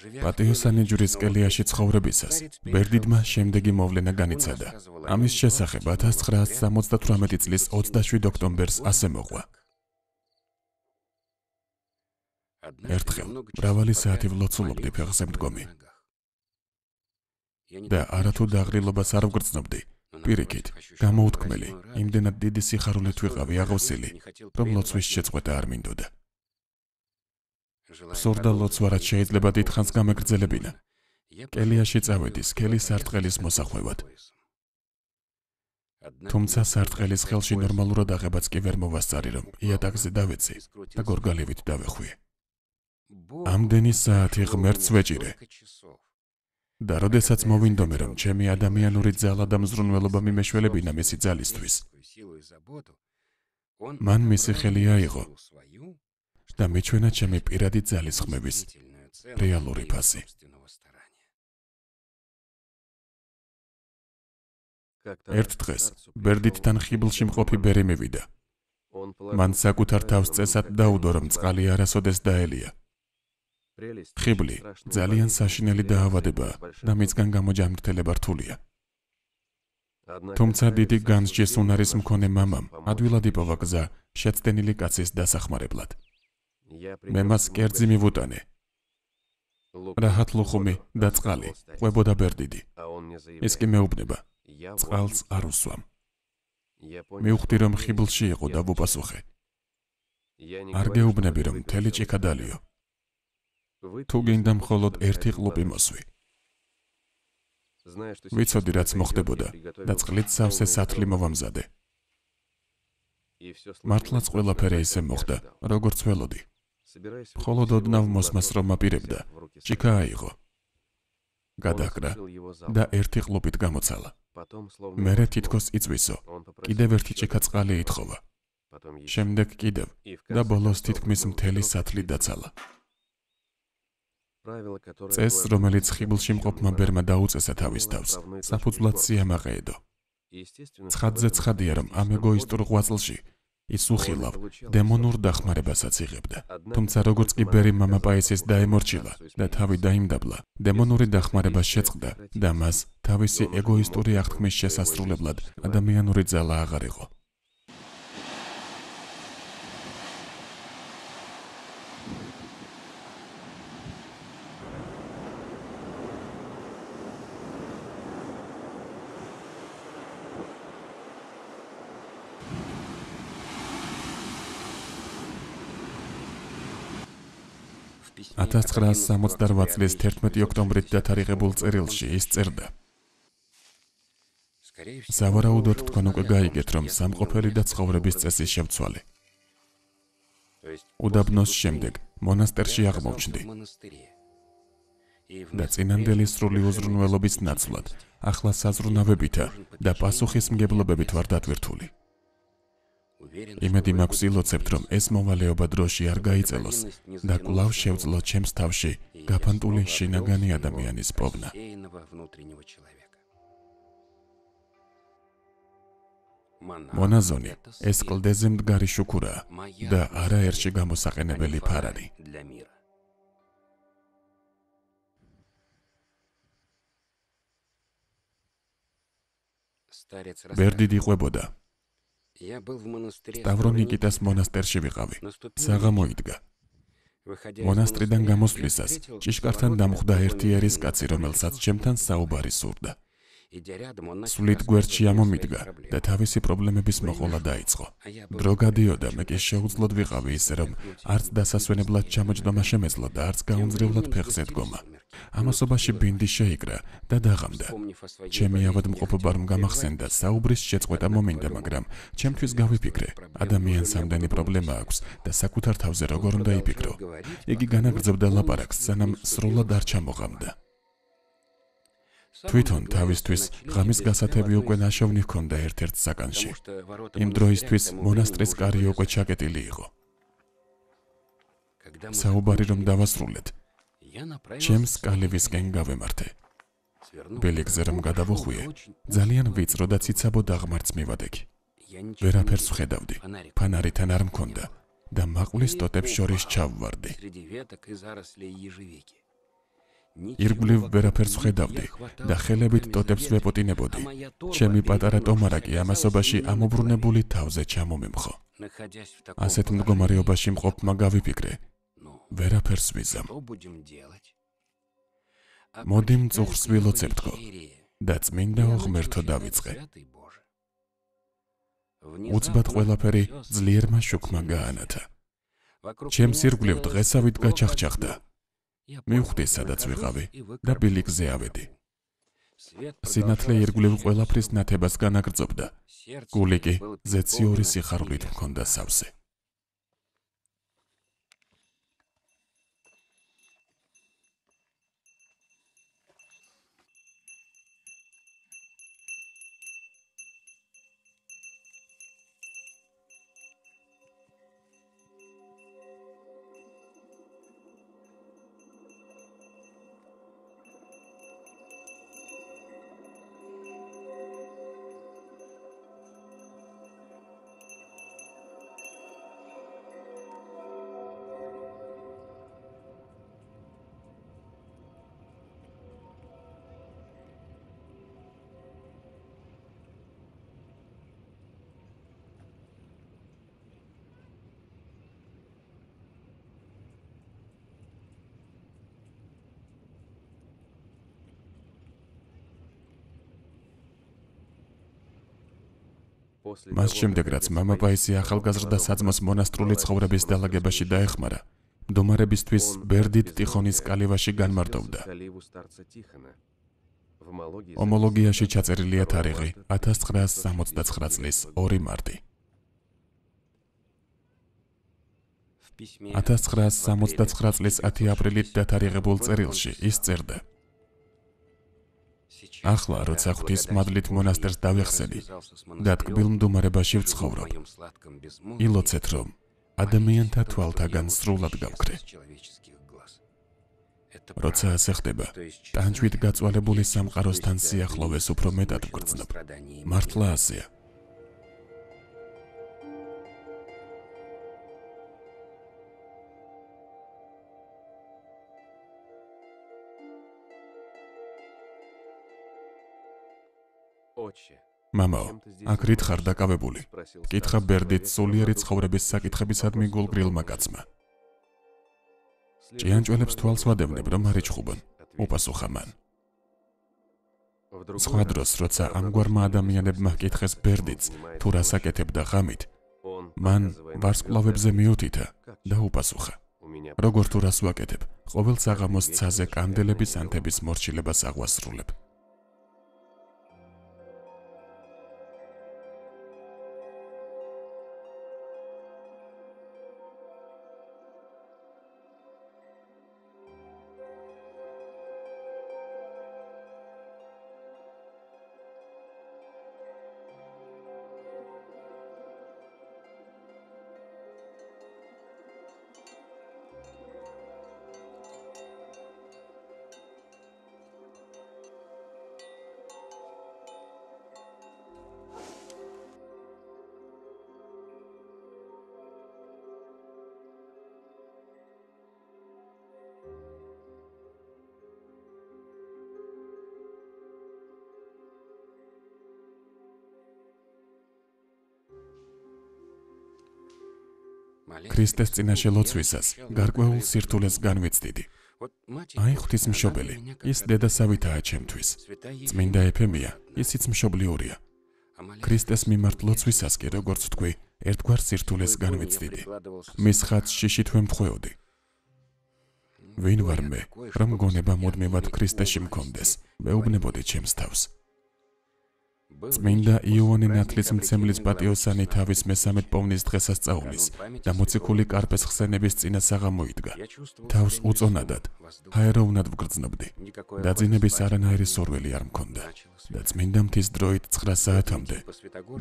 პატიოსანი ჯვრის კელიაში ცხოვრებისას, ბერდიდმა შემდეგი მოვლენა განიცადა. ამის შესახებ 1978 წლის 27 ოქტომბერს ასე მოყვა. ერთხელ მრავალი საათი ვლოცულობდი ფეხზე მდგომი და არათუ დაღრილობას არ ვგრძნობდი. პირიქით, გამოუთქმელი, იმდენად დიდი სიხარულით ვიყავი აღოსილი, რომ ლოცვის შეწყვეტა არ მინდოდა. სურდა ლოცვა რაც შეიძლება დიდხანს გამეგრძელებინა. კელიაში წავედი სქელის სარტყელის მოსახვევად. თუმცა სარტყელის ხელში ნორმალურად აღებაც კი ვერ მოვასწარი, რომ იატაკზე დავეცი და გორგალივით დავეხვიე. ამდენი საათი ღმერთს ვეჭირე. და როდესაც მოვინდომე, რომ ჩემი ადამიანური ძალა და მზრუნველობა მიმეშველებინა მისი ძალისთვის, მან მისი ხელი აიღო და მიჩვენა ჩემი პირადი ძალისხმების რეალური ფასი. ერთ დღეს ბერდიტთან ხიბლში მყოფი ბერი მივიდა. მან საკუთარ თავს წესად დაუდო, რომ წყალი არასოდეს დაელია. ხიბლი ძალიან საშინელი დაავადებაა და მისგან გამოჯანმრთელება რთულია. თუმცა დიდი განსჯის უნარის მქონე მამამ ადვილად იპოვა გზა შეცდენილი კაცის დასახმარებლად. მე მას კერძი მივუტანე. რაჰათ ლუხუმი და წყალი ყვებოდა ბერდიდი. ის კი მეუბნება, წყალს არ უსვამ. მივხვდი, რომ ხიბლში იყო და ვუპასუხე. არ გეუბნები, რომ მთელი ჭიქა დალიო. თუ გინდა მხოლოდ ერთი ყლუპი მოსვი. ვიცოდი, რაც მოხდებოდა და წყლით სავსე სათლი მოვამზადე. მართლაც ყველაფერი ისე მოხდა, როგორც ველოდი. მხოლოდ ოდნავ მოსმას რომ აპირებდა, ჭიქა აიღო. გადაჰკრა და ერთი ყლუპით გამოცალა. მერე თითქოს იწვისო, კიდევ ერთი ჭიქა წყალი ითხოვა. შემდეგ კიდევ და ბოლოს თითქმის მთელი სათლი დაცალა. წესს, რომელიც ხიბლში მყოფმა ბერმა დაუწესა თავის თავს, საფუძვლად სიამაყეედო. ცხადზე ცხადია, რომ ამ ეგოისტურ ღვაწლში ის უხილავ დემონურ დახმარებასაც იღებდა. თუმცა როგორც კი ბერი მამა პაისის დაემორჩილა და თავი დაიმდაბლა, დემონური დახმარება შეწყდა და მას თავისი ეგოისტური აღთქმის შესასრულებლად ადამიანური ძალა აღარ იყო. (1968) წლის 11 ოქტომბრით დათარიღებულ წერილში ის წერდა: სავარაუდოდ თქვენ უკვე გაიგეთ, რომ სამყოფელი და ცხოვრების წესი შევცვალე. უდაბნოს შემდეგ მონასტერში აღმოჩნდი და წინანდელი სრული უზრუნველობის ნაცვლად ახლა საზრუნავებითა და პასუხისმგებლობებით ვარ დატვირთული. იმედი მაქვს ილოცებთ, რომ ეს მოვალეობა დროში არ გაიწელოს და კვლავ შევძლო ჩემს თავში გაფანტული შინაგანი ადამიანის პოვნა. მონაზონი ეს კლდეზე მდგარი შუქურაა და არაერთში გამოსაყენებელი ფარარი. ბერდიდი ყვებოდა. სტავრონიკიტას მონასტერში ვიყავი. საღამო იდგა. მონასტრიდან გამოსვლისას ჭიშკართან დამხვდა ერთი ერის კაცი, რომელსაც ჩემთან საუბარი სურდა. სვლით გვერდში ამომიდგა და თავისი პრობლემების მოყოლა დაიწყო. დრო გადიოდა, მე კი შეუძლოდ ვიყავი ისე, რომ არც დასასვენებლად ჩამოჯდომა შემეძლო და არც გაუმძრევლად ფეხზე დგომა. ამასობაში ბინდი შეიკრა და დაღამდა. ჩემი ავადმყოფობამ გამახსენდა, საუბრის შეწყვეტა მომინდა, მაგრამ ჩემთვის გავიფიქრე, ადამიანს ამდენი პრობლემა აქვს და საკუთარ თავზე როგორ უნდა იფიქრო. იგი განაგრძობდა ლაპარაკს, სანამ სრულად არ ჩამოღამდა. თვითონ თავისთვის ღამის გასათევი უკვე ნაშოვნი ჰქონდა ერთ-ერთ საკანში. იმ დროისთვის მონასტრის კარი უკვე ჩაკეტილი იყო. საუბარი რომ დავასრულეთ, ჩემს კალივისკენ გავემართე. ბელეგზე რომ გადავუხვიე, ძალიან ვიწრო და ციცაბო დაღმართს მივადექი. ვერაფერს ვხედავდი, ფანარიდან არ მქონდა და მაყვლის ტოტებს შორის ჩავვარდი. ირგვლივ ვერაფერს ვხედავდი და ხელებით ტოტებს ვეპოტინებოდი. ჩემი პატარა ტომარაკი ამასობაში ამობრუნებული თავზე ჩამომემხო. ასეთ მდგომარეობაში მყოფმა გავიფიქრე, ვერაფერს ვიზამ. მოდი მწუხრს ვილოცებთქო და წმინდა ღმერთო დავიწყე. უცბად ყველაფერი ძლიერმა შუქმა გაანათა. ჩემს ირგვლივ დღესავით გაჩახჩახდა. მივხვდი, სადაც ვიყავი და ბილიკზე ავედი. სინათლე ირგვლივ ყველაფრის ნათებას განაგრძობდა. გული კი ზეციური სიხარულით მქონდა სავსე. მას შემდეგ რაც მამა პაისი ახალგაზრდა საძმოს მონასტრული ცხოვრების დალაგებაში დაეხმარა, მდომარებისთვის ბერდით ტიხონის კალივაში განმარტოვდა. ომოლოგიაში ჩაწერილია თარიღი 1969 წლის 2 მარტი. 1969 წლის 10 აპრილით დათარიღებულ წერილში ის წერდა: ახლა, როცა ღვთის მადლით მონასტერს დავეხსენი და ტკბილ მდომარებაში ვცხოვრობ, ილოცეთ, რომ ადამიანთა თვალთაგან სრულად გავქრე. როცა ასე ხდება, ტანჯვით გაწვალებული სამყაროსთან სიახლოვეს უფრო მეტად ვგრძნობ. მართლა ასეა. მამაო, აქ რით ხარ დაკავებული? კითხა ბერდით სულიერი ცხოვრების საკითხებისადმი გულგრილმა კაცმა. ჭიანჭველებს თვალს ვადევნებ, რომ არ იჩხუბონ, უპასუხა მან. სხვა დროს, როცა ამგვარმა ადამიანებმა ჰკითხეს ბერდიც, თუ რას აკეთებდა ღამით, მან ვარსკვლავებზე მიუთითა და უპასუხა: როგორ თუ რას ვაკეთებ, ყოველ საღამოს ცაზე კანდელების ანთების მორჩილებას აღვასრულებ. ქრისტეს წინაშე ლოცვისას გარკვეულ სირთულეს განვიცდიდი. აი ღვთისმშობელი, ის დედასავითაა ჩემთვის. წმინდა ეფემია, ისიც მშობლიურია. ქრისტეს მიმართ ლოცვისას კი, როგორც ვთქვი, ერთგვარ სირთულეს განვიცდიდი. მის ხატში შითვე მხვეოდი. ვინ ვარ მე, რომ გონება მუდმივად ქრისტეში მქონდეს, მეუბნებოდი ჩემს თავს. წმინდა იოანე ნათლისმცემლის პატიოსანი თავის მესამედ პოვნის დღესასწაულის და მოციქული კარპეს ხსენების წინა საღამოიდგა. თავს უწონადად, ჰაეროვნად ვგრძნობდი. დაძინების არანაირი სურვილი არ მქონდა და წმინდა მთის დროით 9 საათამდე,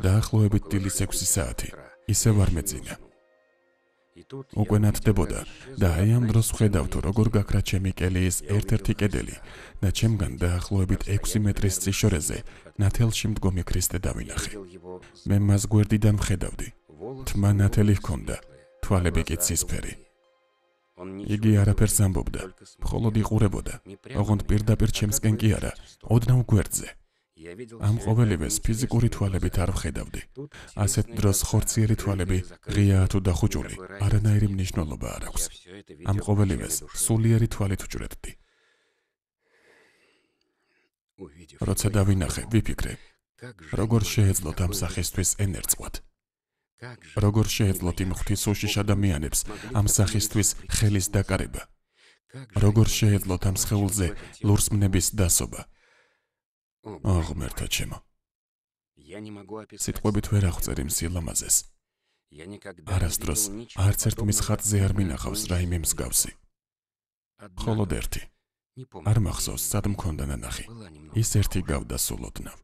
დაახლოებით დილის 6 საათი, ისევ არ მეძინა. უკვე ნათდებოდა და აი ამ დროს ვხედავ თუ როგორ გაქრა ჩემი კელიის ერთ-ერთი კედელი და ჩემგან დაახლოებით 6 მეტრის წიშორეზე ნათელში მდგომი ქრისტე დავინახე. მე მას გვერდიდან ვხედავდი. თმა ნათელი ჰქონდა, თვალები კი ცისფერი. იგი არაფერს ამბობდა, მხოლოდ იყურებოდა, ოღონდ პირდაპირ ჩემსკენ კი არა, ოდნავ გვერდზე. ამ ყოველივეს ფიზიკური თვალებით არ ვხედავდი. ასეთ დროს ხორციერი თვალები, ღიაა თუ დახუჭული, არანაირი მნიშვნელობა არ აქვს. ამ ყოველივეს სულიერი თვალით ვჭრედდი. როცა დავინახე, ვიფიქრე, როგორ შეეძლოთ ამ სახისთვის ენერწყვათ. როგორ შეეძლოთ იმ ღვთის უშიშ ადამიანებს ამ სახისთვის ხელის დაკარება. როგორ შეეძლოთ ამ სხეულზე ლურსმნების დასობა. ღმერთო ჩემო, სიტყვებით ვერ აღწერ იმ სილამაზეს. არასდროს არც ერთ მის ხატზე არ მინახავს რაიმე მსგავსი. მხოლოდ ერთი. არ მახსოვს, სად მქონდა ნანახი. ის ერთი გავდა სულ ოდნავ.